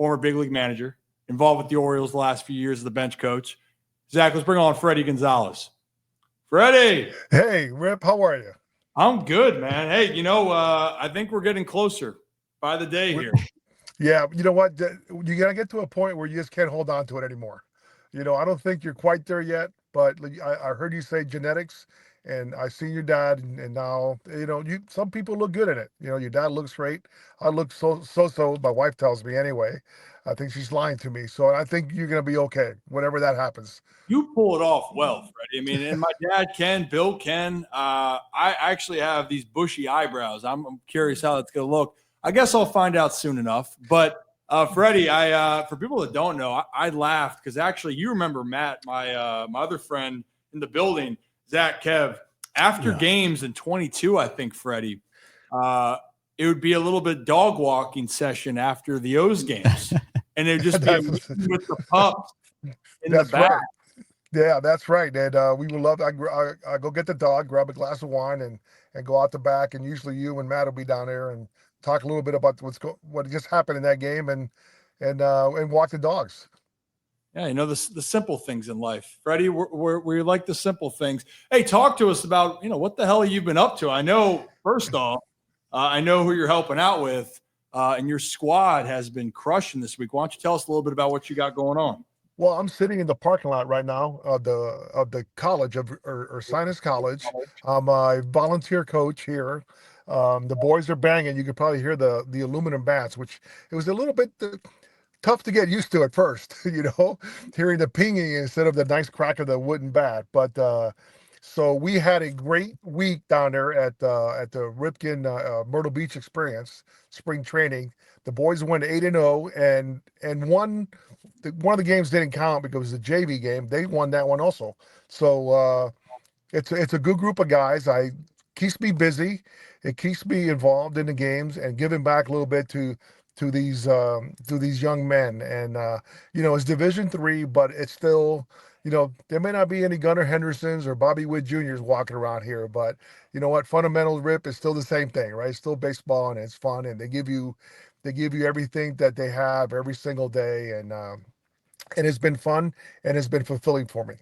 former big league manager, involved with the Orioles the last few years as the bench coach. Zach, let's bring on Fredi Gonzalez. Fredi! Hey, Rip, how are you? I'm good, man. Hey, I think we're getting closer by the day here. Yeah, you know what? You got to get to a point where you just can't hold on to it anymore. I don't think you're quite there yet, but I heard you say genetics, and I seen your dad, and now, some people look good in it. Your dad looks great. I look so. My wife tells me anyway. I think she's lying to me. So I think you're going to be okay, whatever that happens. You pull it off well, Fredi. I mean, and my dad can, Bill can. I actually have these bushy eyebrows. I'm curious how that's going to look. I guess I'll find out soon enough. But Fredi, for people that don't know, I laughed because actually you remember Matt, my other friend in the building, Zach Kev, after games in 22, I think, Fredi, it would be a little bit dog walking session after the O's games. And it would just be with the pups in the back. Right. Yeah, that's right. And we would love. I go get the dog, grab a glass of wine, and go out the back. And usually you and Matt will be down there and talk a little bit about what just happened in that game, and walk the dogs. Yeah, the simple things in life, Fredi. We like the simple things. Hey, talk to us about what the hell you've been up to. I know first off, I know who you're helping out with, and your squad has been crushing this week. Why don't you tell us a little bit about what you got going on? Well, I'm sitting in the parking lot right now of the college or Sinus College. I'm a volunteer coach here. The boys are banging. You could probably hear the aluminum bats, which it was a little bit tough to get used to at first, hearing the pinging instead of the nice crack of the wooden bat. But so we had a great week down there at the Ripken Myrtle Beach Experience spring training. The boys went 8-0, and one of the games didn't count because it was a JV game. They won that one also. So it's a good group of guys. It keeps me busy. It keeps me involved in the games and giving back a little bit to these young men. And it's Division III, but it's still, there may not be any Gunnar Hendersons or Bobby Witt Juniors walking around here, but you know what? Fundamentals, Rip, is still the same thing, right? It's still baseball, and it's fun, and they give you everything that they have every single day, and it's been fun, and it's been fulfilling for me.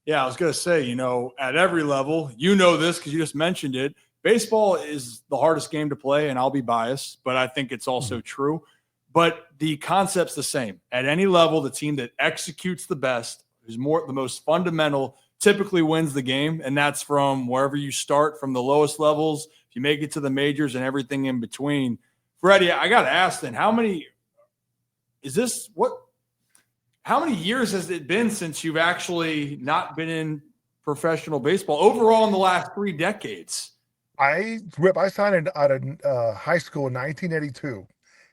Yeah, I was going to say, at every level, this because you just mentioned it. Baseball is the hardest game to play, and I'll be biased, but I think it's also true. But the concept's the same. At any level, the team that executes the best, who's the most fundamental, typically wins the game, and that's from wherever you start, from the lowest levels, if you make it to the majors and everything in between. Fredi, I got to ask then, how many years has it been since you've actually not been in professional baseball overall in the last 3 decades? I signed out of high school in 1982.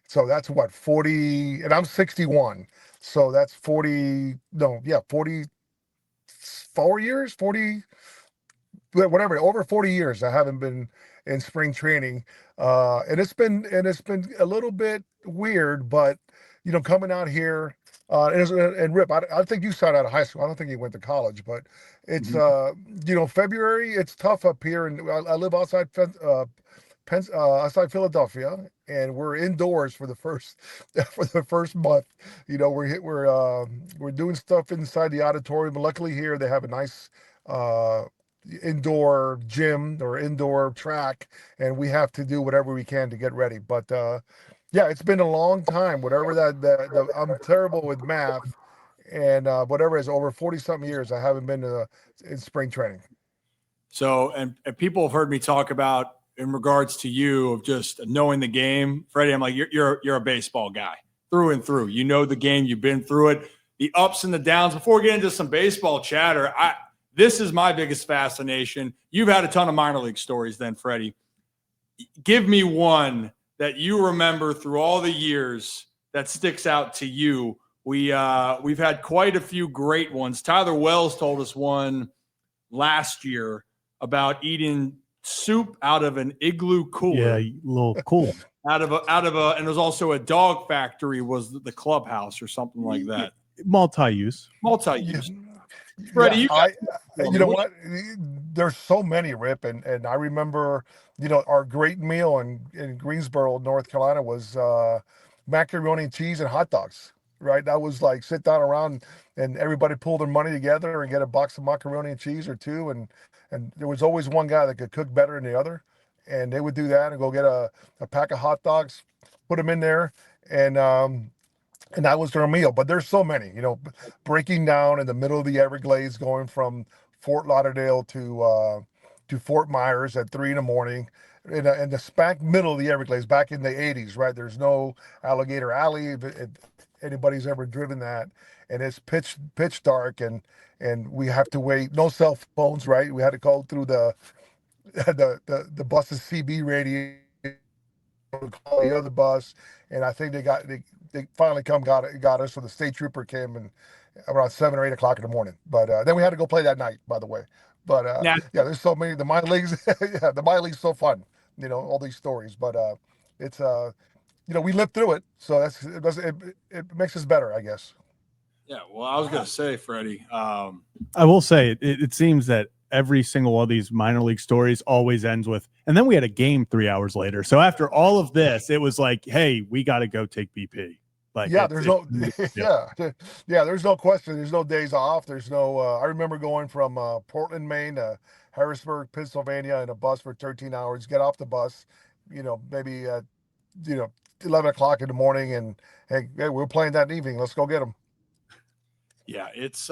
So that's 40, and I'm 61. So that's 44 years, 40, whatever, over 40 years I haven't been in spring training. And it's been a little bit weird, but coming out here, and Rip, I think you started out of high school. I don't think you went to college, but it's February. It's tough up here, and I live outside Philadelphia, and we're indoors for the first month. We're doing stuff inside the auditorium. But luckily here they have a nice indoor gym or indoor track, and we have to do whatever we can to get ready. But yeah, it's been a long time. Whatever I'm terrible with math, and whatever is over 40-something years, I haven't been in spring training. So, and people have heard me talk about in regards to you of just knowing the game, Fredi. I'm like, you're a baseball guy through and through. You know the game. You've been through it, the ups and the downs. Before we get into some baseball chatter, this is my biggest fascination. You've had a ton of minor league stories, then, Fredi. Give me one that you remember through all the years that sticks out to you. We've had quite a few great ones. Tyler Wells told us one last year about eating soup out of an igloo cooler. Yeah, a little cool. And there's also a dog factory was the clubhouse or something like that. Multi-use. Fredi, you know what? There's so many, Rip, and I remember, our great meal in Greensboro, North Carolina was macaroni and cheese and hot dogs. Right, that was like sit down around and everybody pull their money together and get a box of macaroni and cheese or two, and there was always one guy that could cook better than the other, and they would do that and go get a pack of hot dogs, put them in there, and and that was their meal. But there's so many, breaking down in the middle of the Everglades, going from Fort Lauderdale to Fort Myers at 3 in the morning, in the smack middle of the Everglades, back in the 80s, right? There's no Alligator Alley. If anybody's ever driven that, and it's pitch dark, and we have to wait. No cell phones, right? We had to call through the the bus's CB radio, call the other bus, and I think they finally got us. So the state trooper came and around 7 or 8 o'clock in the morning. But then we had to go play that night, by the way. But Now, yeah, there's so many. The minor leagues, yeah, the minor leagues so fun. All these stories. But it's we lived through it, so it makes us better, I guess. yeah. Well, I was gonna say, Freddie. I will say it seems that every single one of these minor league stories always ends with, and then we had a game 3 hours later. So after all of this, it was like, hey, we got to go take BP. Like, yeah, there's no there's no question. There's no days off. There's no. I remember going from Portland, Maine to Harrisburg, Pennsylvania, in a bus for 13 hours. Get off the bus, maybe 11 o'clock in the morning, and hey, we're playing that evening. Let's go get them. Yeah, it's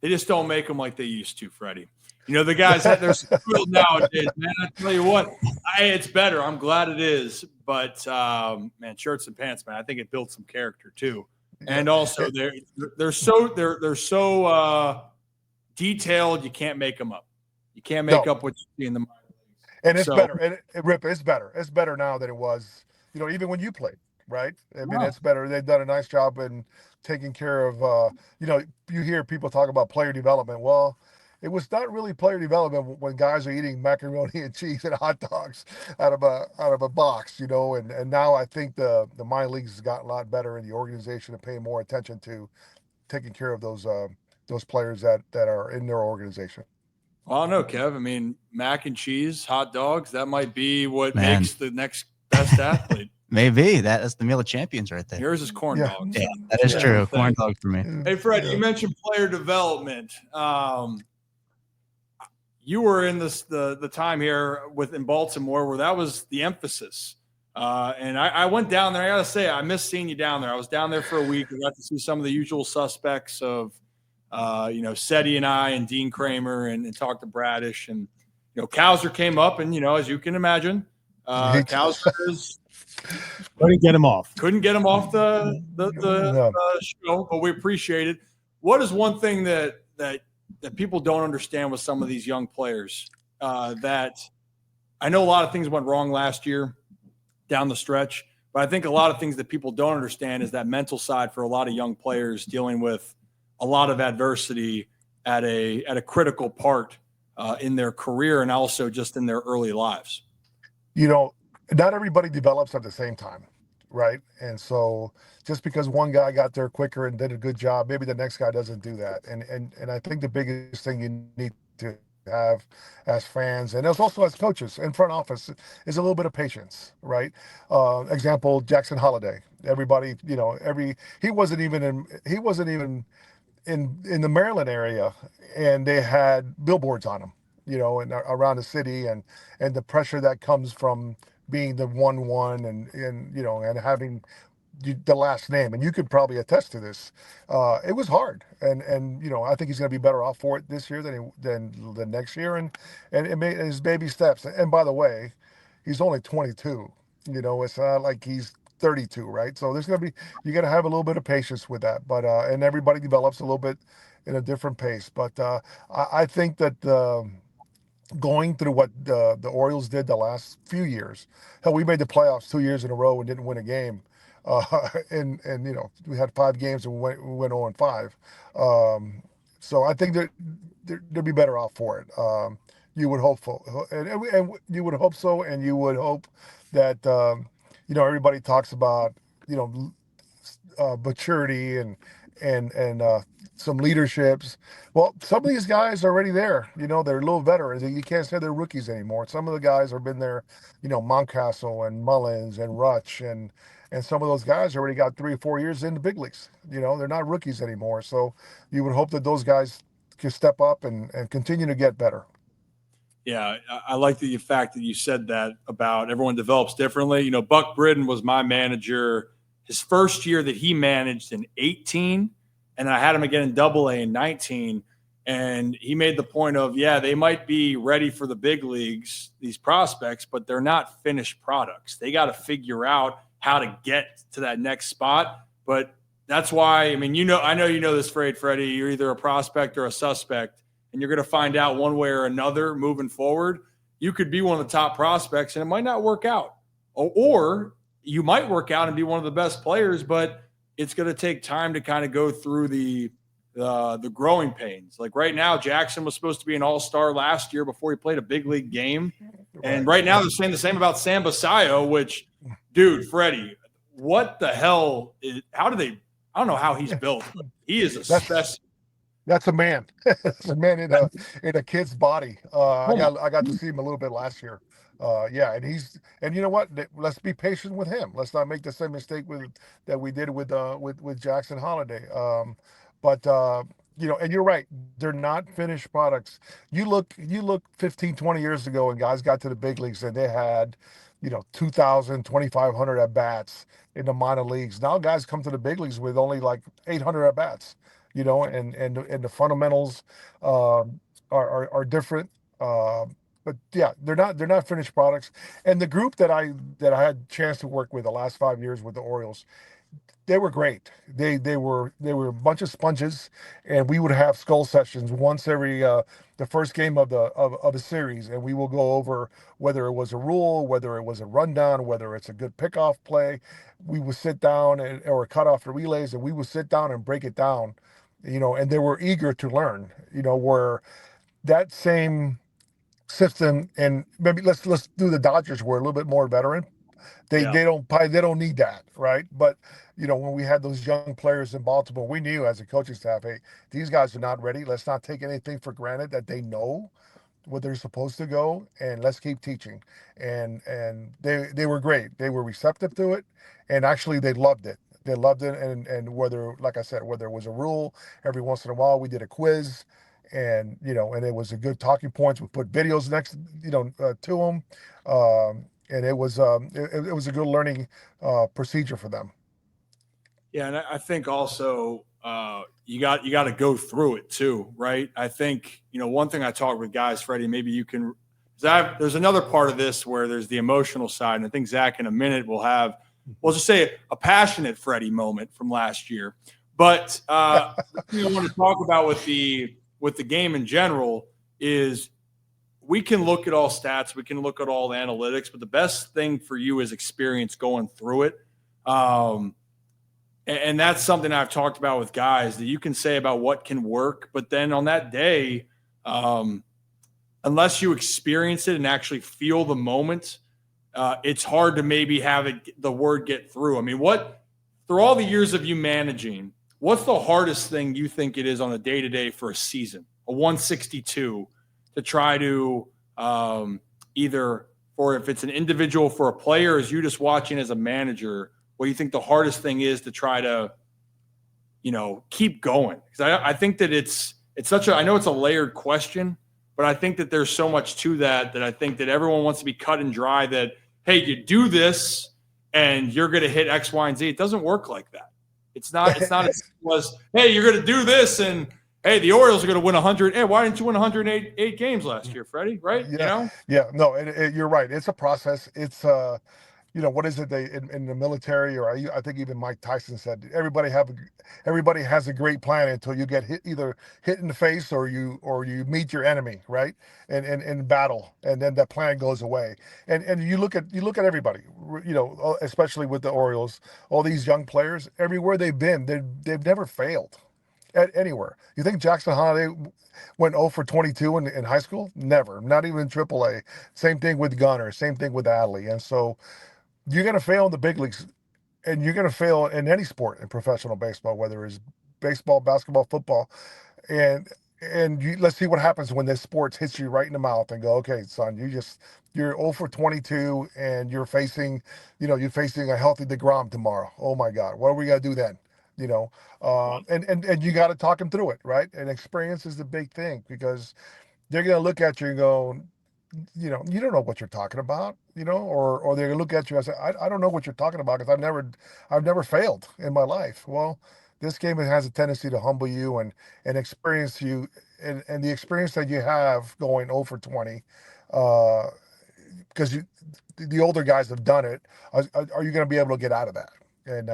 they just don't make them like they used to, Freddie. The guys that they're spoiled nowadays, man. I tell you what, it's better. I'm glad it is, but man, shirts and pants, man. I think it built some character too, and also they're so detailed. You can't make them up. You can't make up what you see in the minor leagues. And it's better. And Rip, it's better. It's better now than it was. Even when you played, right? I mean, it's better. They've done a nice job in taking care of. You hear people talk about player development. Well, it was not really player development when guys are eating macaroni and cheese and hot dogs out of a box, and now I think the minor leagues has gotten a lot better in the organization to pay more attention to taking care of those players that are in their organization. Well, I don't know, Kev. I mean, mac and cheese, hot dogs, that might be what makes the next best athlete. Maybe that's the meal of champions right there. Yours is corn dogs. Yeah, that is true. Corn dog for me. Hey, Fred, you mentioned player development. You were in the time here in Baltimore where that was the emphasis. And I went down there. I got to say, I missed seeing you down there. I was down there for a week. I got to see some of the usual suspects of, Seti and I and Dean Kramer and talk to Bradish. And, Cowser came up and, as you can imagine, Cowser couldn't get him off. Couldn't get him off the show, but we appreciate it. What is one thing that people don't understand with some of these young players? That I know a lot of things went wrong last year down the stretch, but I think a lot of things that people don't understand is that mental side for a lot of young players dealing with a lot of adversity at a critical part in their career and also just in their early lives. Not everybody develops at the same time, right? And so just because one guy got there quicker and did a good job, maybe the next guy doesn't do that. And I think the biggest thing you need to have as fans and also as coaches in front office is a little bit of patience, right? Example, Jackson Holiday. Everybody, he wasn't even in the Maryland area, and they had billboards on him, and around the city, and the pressure that comes from being the 1-1 and having the last name, and you could probably attest to this. It was hard, and I think he's going to be better off for it this year than the next year, and it made his baby steps. And by the way, he's only 22. It's not like he's 32, right? So you got to have a little bit of patience with that, but and everybody develops a little bit in a different pace. But I think that going through what the Orioles did the last few years, hell, we made the playoffs 2 years in a row and didn't win a game. And we had 5 games and we went 0-5. So I think that they'd be better off for it. You would hope so, and you would hope so, and you would hope that everybody talks about maturity and and some leaderships. Well, some of these guys are already there. You know, they're a little veterans. You can't say they're rookies anymore. Some of the guys have been there. You know, Mountcastle and Mullins and Rutsch and some of those guys already got 3 or 4 years in the big leagues. You know, they're not rookies anymore. So you would hope that those guys can step up and continue to get better. Yeah, I like the fact that you said that about everyone develops differently. You know, Buck Britton was my manager his first year that he managed in 18, and I had him again in Double A in 19. And he made the point of, yeah, they might be ready for the big leagues, these prospects, but they're not finished products. They got to figure out how to get to that next spot. But that's why, I mean, I know you know this, Freddie. You're either a prospect or a suspect, and you're going to find out one way or another moving forward. You could be one of the top prospects, and it might not work out. Or you might work out and be one of the best players, but it's going to take time to kind of go through the growing pains. Like right now, Jackson was supposed to be an all-star last year before he played a big league game. And right now they're saying the same about Sam Basayo, which, dude, Freddie, what the hell I don't know how he's built. He is a specimen. That's a man. That's a man in a kid's body. I got to see him a little bit last year. Yeah, and you know what? Let's be patient with him. Let's not make the same mistake that we did with Jackson Holiday. But you know, and you're right, they're not finished products. You look 15, 20 years ago, and guys got to the big leagues and they had, you know, 2,000, 2,500 at bats in the minor leagues. Now guys come to the big leagues with only like 800 at bats. You know, and the fundamentals are different. But yeah, they're not finished products. And the group that I had a chance to work with the last 5 years with the Orioles, they were great. They were a bunch of sponges, and we would have skull sessions once every the first game of the series, and we will go over whether it was a rule, whether it was a rundown, whether it's a good pickoff play. We would sit down or cut off the relays, and we would sit down and break it down. You know, and they were eager to learn. You know, where that same system, and maybe let's do the Dodgers were a little bit more veteran. They don't need that, right? But you know, when we had those young players in Baltimore, we knew as a coaching staff, hey, these guys are not ready. Let's not take anything for granted that they know what they're supposed to go, and let's keep teaching. And they were great. They were receptive to it, and actually they loved it. They loved it, and whether, like I said, whether it was a rule, every once in a while we did a quiz, and you know, and it was a good talking points. We put videos next, you know, to them, and it was a good learning procedure for them. Yeah, and I think also you got to go through it too, right? I think, you know, one thing I talk with guys, Freddie, maybe you can. There's another part of this where there's the emotional side, and I think Zach in a minute will have. We'll just say a passionate Freddie moment from last year. But what I want to talk about with the game in general is we can look at all stats, we can look at all the analytics, but the best thing for you is experience going through it. And that's something I've talked about with guys that you can say about what can work, but then on that day, unless you experience it and actually feel the moment, it's hard to maybe have the word get through. I mean, through all the years of you managing, what's the hardest thing you think it is on a day-to-day for a season, a 162, to try to either, or if it's an individual for a player, as you just watching as a manager, what do you think the hardest thing is to try to, you know, keep going? Because I think that it's I know it's a layered question, but I think that there's so much to that I think that everyone wants to be cut and dry that, hey, you do this and you're going to hit X, Y, and Z. It doesn't work like that. It's not as simple as, hey, you're going to do this and, hey, the Orioles are going to win 100. Hey, why didn't you win 108 games last year, Freddie? Right? Yeah, you know? Yeah. No, you're right. It's a process. It's you know, what is it in the military, or I think even Mike Tyson said everybody has a great plan until you get either hit in the face or you meet your enemy, right? And in battle, and then that plan goes away. And you look at everybody, you know, especially with the Orioles, all these young players, everywhere they've been, they've never failed at anywhere. You think Jackson Holiday went 0 for 22 in high school? Never, not even in AAA. Same thing with Gunnar, same thing with Adley. And so you're going to fail in the big leagues, and you're going to fail in any sport in professional baseball, whether it's baseball, basketball, football, and let's see what happens when this sports hits you right in the mouth and go, okay, son, you're 0 for 22 and you're facing a healthy DeGrom tomorrow. Oh my God, what are we gonna do then? And you got to talk him through it, right? And experience is the big thing, because they're gonna look at you and go, you don't know what you're talking about, or they're gonna look at you and say, I don't know what you're talking about, because I've never failed in my life. Well, this game has a tendency to humble you and experience you, and the experience that you have going 0 for 20, because the older guys have done it. Are you going to be able to get out of that? And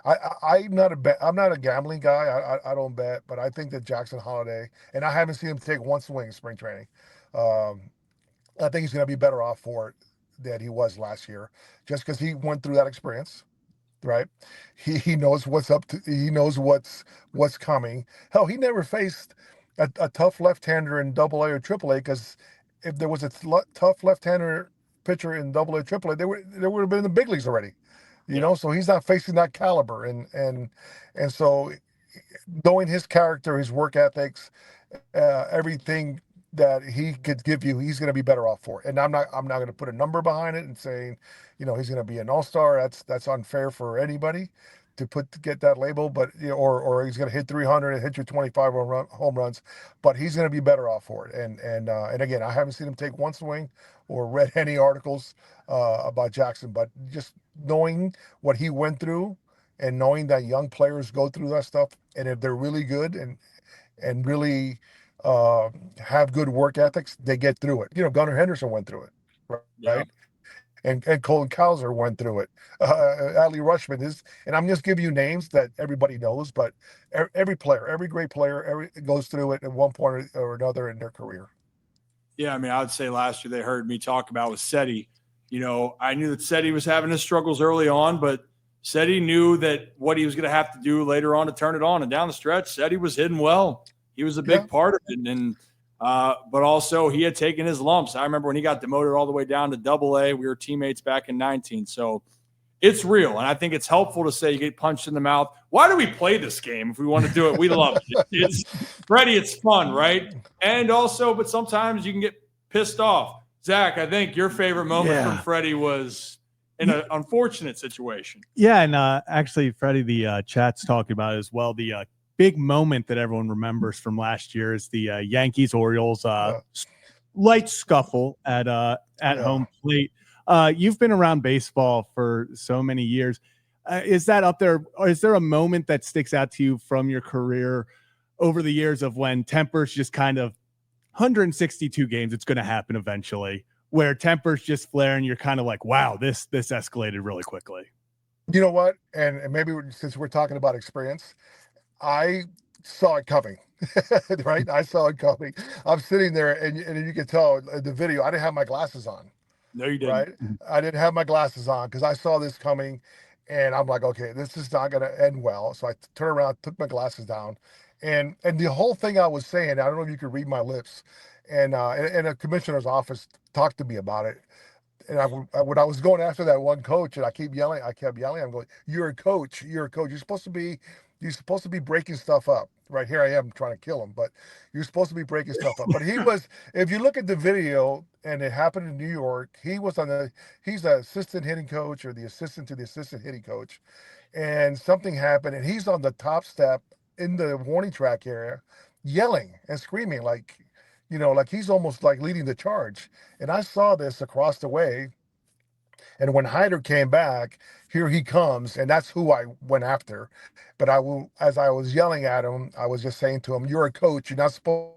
I'm not a gambling guy. I don't bet, but I think that Jackson Holiday, and I haven't seen him take one swing in spring training. I think he's going to be better off for it than he was last year, just because he went through that experience. Right, he knows what's up to. He knows what's coming. Hell, he never faced a tough left-hander in Double A or Triple A, because if there was a tough left-hander pitcher in Double A, Triple A, they would have been in the big leagues already. So he's not facing that caliber, and so knowing his character, his work ethics, everything that he could give you, he's going to be better off for it. And I'm not going to put a number behind it and saying, he's going to be an all-star. That's unfair for anybody to get that label, but or he's going to hit 300 and hit your 25 home runs, but he's going to be better off for it. And again, I haven't seen him take one swing or read any articles about Jackson, but just knowing what he went through and knowing that young players go through that stuff, and if they're really good and really have good work ethics, they get through it. Gunnar Henderson went through it, right? Yeah. And Colin Cowser went through it. Adley Rutschman is, and I'm just giving you names that everybody knows, but every great player, goes through it at one point or another in their career. Yeah, I mean, I would say last year they heard me talk about with Seti. I knew that Seti was having his struggles early on, but Seti knew that what he was going to have to do later on to turn it on. And down the stretch, Seti was hitting well. He was a big part of it. And but also he had taken his lumps. I remember when he got demoted all the way down to Double A. We were teammates back in 19. So it's real. And I think it's helpful to say you get punched in the mouth. Why do we play this game if we want to do it? We love it. Freddie, it's fun, right? And also, but sometimes you can get pissed off. Zach, I think your favorite moment from Freddie was in an unfortunate situation. Yeah, and actually, Freddie, the chat's talking about it as well. The big moment that everyone remembers from last year is the Yankees Orioles light scuffle at home plate. You've been around baseball for so many years. Is that up there? Or is there a moment that sticks out to you from your career over the years of when tempers just kind of 162 games, it's going to happen eventually, where tempers just flare and you're kind of like, wow, this escalated really quickly? You know what? And maybe since we're talking about experience, I saw it coming, right? I saw it coming. I'm sitting there, and you can tell in the video, I didn't have my glasses on. No, you didn't. Right? I didn't have my glasses on because I saw this coming, and I'm like, okay, this is not going to end well. So I turned around, took my glasses down, and the whole thing I was saying, I don't know if you could read my lips, and a commissioner's office talked to me about it. And when I was going after that one coach, and I kept yelling, I'm going, you're a coach. You're supposed to be breaking stuff up. Right here I am trying to kill him, but you're supposed to be breaking stuff up. But he was, if you look at the video, and it happened in New York, he's the assistant hitting coach, or the assistant to the assistant hitting coach. And something happened, and he's on the top step in the warning track area, yelling and screaming like he's almost like leading the charge. And I saw this across the way. And when Hyder came back, here he comes, and that's who I went after. But as I was yelling at him, I was just saying to him, "You're a coach. You're not supposed."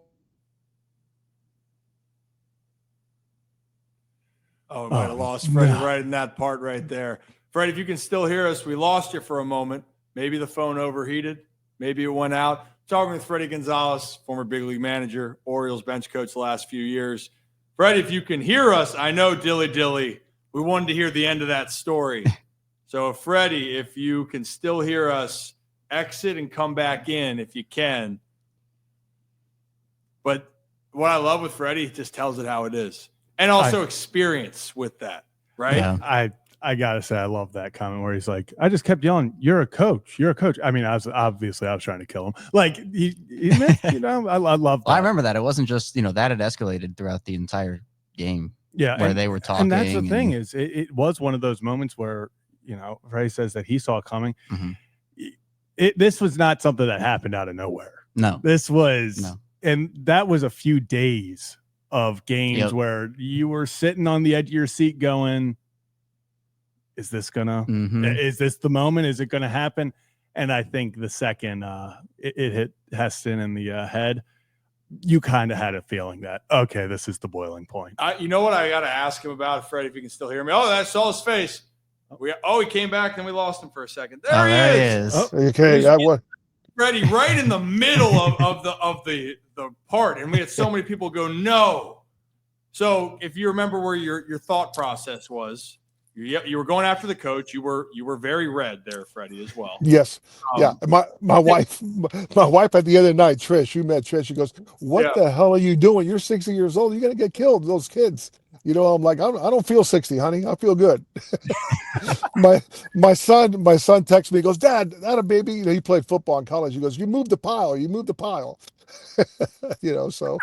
Oh, we might have lost Freddie right in that part right there. Freddie, if you can still hear us, we lost you for a moment. Maybe the phone overheated. Maybe it went out. Talking with Fredi Gonzalez, former big league manager, Orioles bench coach the last few years. Freddie, if you can hear us, I know dilly. We wanted to hear the end of that story. So, Freddie, if you can still hear us, exit and come back in if you can. But what I love with Freddie, he just tells it how it is. And also experience with that, right? Yeah. I gotta say, I love that comment where he's like, I just kept yelling, "You're a coach. You're a coach." I mean, I was trying to kill him. Like he meant, I love that. Well, I remember that. It wasn't just, that had escalated throughout the entire game. Yeah. Where they were talking. And that's the thing is it was one of those moments where, Fredi says that he saw it coming. Mm-hmm. This was not something that happened out of nowhere. No. This was, and that was a few days of games where you were sitting on the edge of your seat going, is this is this the moment? Is it gonna happen? And I think the second it hit Heston in the head, you kind of had a feeling that, okay, this is the boiling point. You know what I got to ask him about, Fredi, if you can still hear me. Oh, I saw his face. He came back, then we lost him for a second. There he is. Oh, okay, that one. Fredi, right in the middle of the part, and we had so many people go no. So if you remember where your thought process was, you were going after the coach. You were very red there, Fredi, as well. Yes, My wife at the other night, Trish. You met Trish. She goes, "What the hell are you doing? You're 60 years old. You're gonna get killed. Those kids." I'm like, I don't feel 60, honey. I feel good. my son texts me. He goes, "Dad, that a baby." He played football in college. He goes, "You moved the pile. You moved the pile." So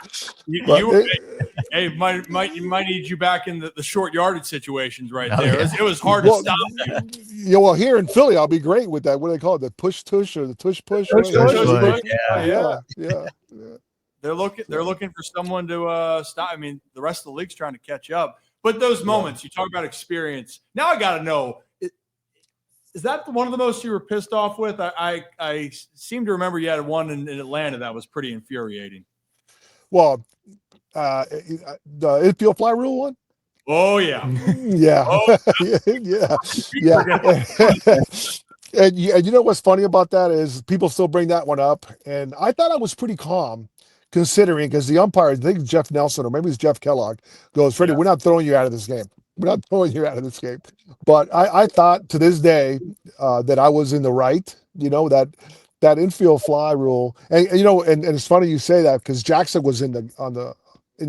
hey, might need you back in the short yardage situations right there. Yeah. It was hard to stop you. Yeah, well, here in Philly, I'll be great with that. What do they call it? The push tush or the tush push? Yeah. They're looking for someone to stop. I mean, the rest of the league's trying to catch up. But those moments, you talk about experience. Now I got to know, is that one of the most you were pissed off with? I seem to remember you had one in Atlanta that was pretty infuriating. Well, the infield fly rule one? Oh, yeah. Yeah. Oh, yeah. And you know what's funny about that is people still bring that one up. And I thought I was pretty calm considering, because the umpire, I think Jeff Nelson or maybe it's Jeff Kellogg, goes, "Fredi, we're not throwing you out of this game. We're not throwing you out of this game." But I thought to this day that I was in the right, that infield fly rule. And it's funny you say that because Jackson was in the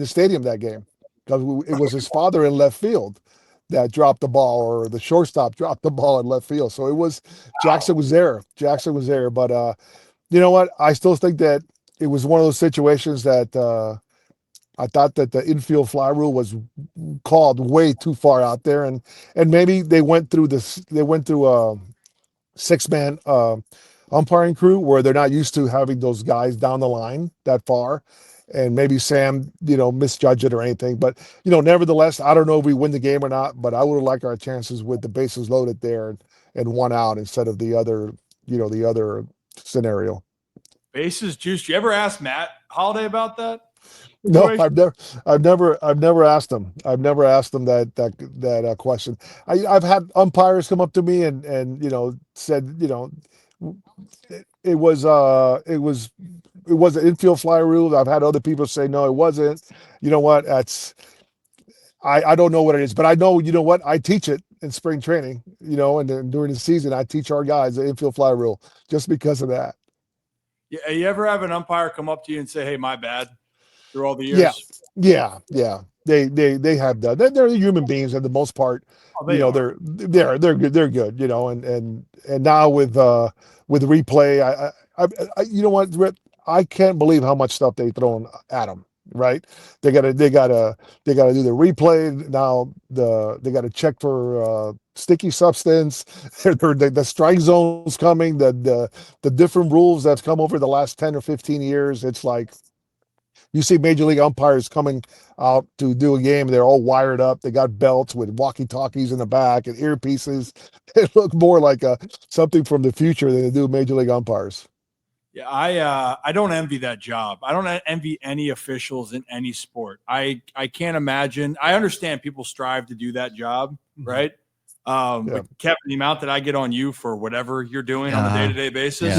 stadium that game, because it was his father in left field that dropped the ball, or the shortstop dropped the ball in left field. So it was Jackson was there. But you know what? I still think that it was one of those situations that I thought that the infield fly rule was called way too far out there, and maybe they went through a 6-man umpiring crew where they're not used to having those guys down the line that far. And maybe Sam, misjudged it or anything. But, nevertheless, I don't know if we win the game or not, but I would have liked our chances with the bases loaded there and 1 out instead of the other scenario. Bases juiced. You ever ask Matt Holliday about that? No, I've never asked him. I've never asked him that question. I've had umpires come up to me and said, it was an infield fly rule. I've had other people say, no, it wasn't. You know what? I don't know what it is, but I know, I teach it in spring training, and then during the season, I teach our guys the infield fly rule just because of that. Yeah. You ever have an umpire come up to you and say, "Hey, my bad," through all the years? Yeah. They have that. They're human beings for the most part. Oh, they're good. They're good. And now with replay, I you know what, Rip, I can't believe how much stuff they throw at them. Right? They gotta do the replay now. They gotta check for sticky substance. The strike zones coming. The different rules that's come over the last 10 or 15 years. It's like you see major league umpires coming out to do a game. They're all wired up. They got belts with walkie-talkies in the back and earpieces. They look more like something from the future than they do major league umpires. Yeah, I don't envy that job. I don't envy any officials in any sport. I can't imagine. I understand people strive to do that job, right? But Kevin, the amount that I get on you for whatever you're doing on a day-to-day basis,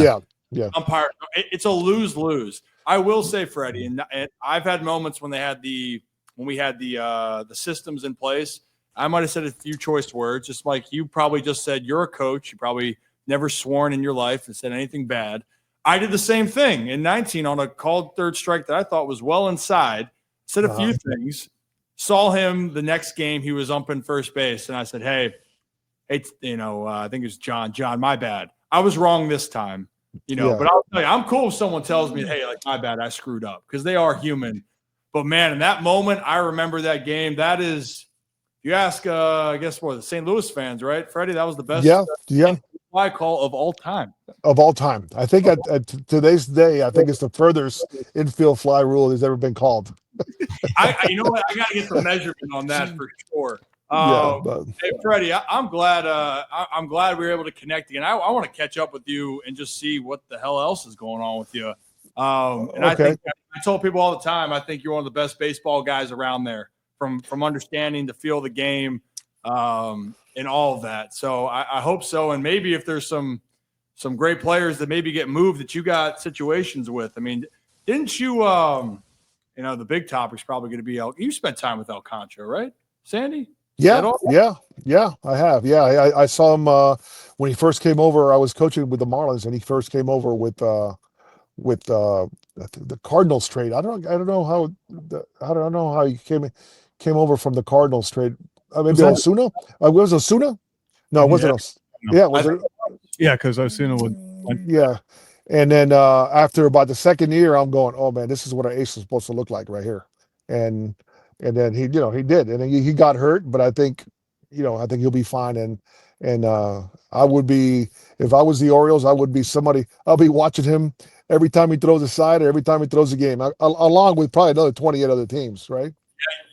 umpire, it's a lose-lose. I will say, Fredi, and I've had moments when we had the systems in place. I might have said a few choice words, just like you probably just said. You're a coach. You probably never sworn in your life and said anything bad. I did the same thing in 19 on a called third strike that I thought was well inside. Said a few things. Saw him the next game. He was umping first base, and I said, "Hey, it's, I think it was John. John, my bad. I was wrong this time, Yeah. but I'll tell you, I'm cool if someone tells me, hey, like, my bad, I screwed up, because they are human. But, man, in that moment, I remember that game. That is, you ask, I guess, the St. Louis fans, right? Freddie, that was the best fly call of all time. Of all time. I think at today's day, I think it's the furthest infield fly rule that's ever been called. You know what? I got to get the measurement on that for sure. But Hey, Freddie, I'm glad. I'm glad we were able to connect again. I want to catch up with you and just see what the hell else is going on with you. And I think I told people all the time, I think you're one of the best baseball guys around there, from understanding the feel of the game, and all of that. So I hope so. And maybe if there's some great players that maybe get moved that you got situations with. I mean, didn't you? The big topic's probably going to be you spent time with Alcantara, right, Sandy? Yeah, I have. Yeah, I saw him when he first came over. I was coaching with the Marlins, and he first came over with the Cardinals trade. I don't know how he came over from the Cardinals trade. Maybe Osuna. Was it Osuna? No, it wasn't. Yeah, was it? Yeah, because Osuna would. Yeah, and then after about the second year, I'm going, oh man, this is what our ace is supposed to look like right here, and then he did, and he got hurt, but I think he'll be fine, and I would be, if I was the Orioles, I would be somebody. I'll be watching him every time he throws a side or every time he throws a game, along with probably another 28 other teams, right?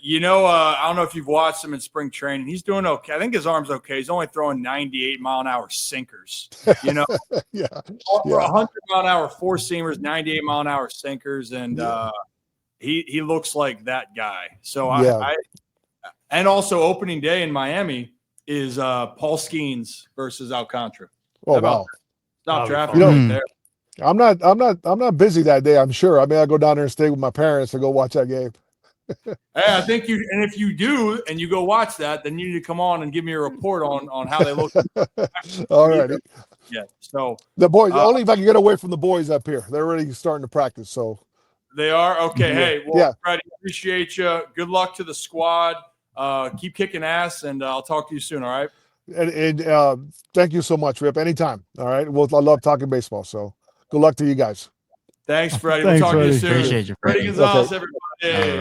I don't know if you've watched him in spring training. He's doing okay. I think his arm's okay. He's only throwing 98-mile-an-hour sinkers. Yeah. For 100-mile-an-hour four-seamers, 98-mile-an-hour sinkers, and he looks like that guy. So I and also opening day in Miami is Paul Skeens versus Alcantara. Oh wow! Stop traffic there. I'm not busy that day. I'm sure. I mean, I go down there and stay with my parents and go watch that game. Hey, I think and if you do and you go watch that, then you need to come on and give me a report on how they look. All right. Yeah. So the boys, only if I can get away from the boys up here. They're already starting to practice. So they are okay. Yeah. Hey, well, Freddie, appreciate you. Good luck to the squad. Keep kicking ass, and I'll talk to you soon. All right. And thank you so much, Rip. Anytime. All right. Well, I love talking baseball. So good luck to you guys. Thanks, Freddie. Thanks, we'll talk to you Freddie. soon. Appreciate you, Fredi Freddie. Gonzalez, Okay. everybody.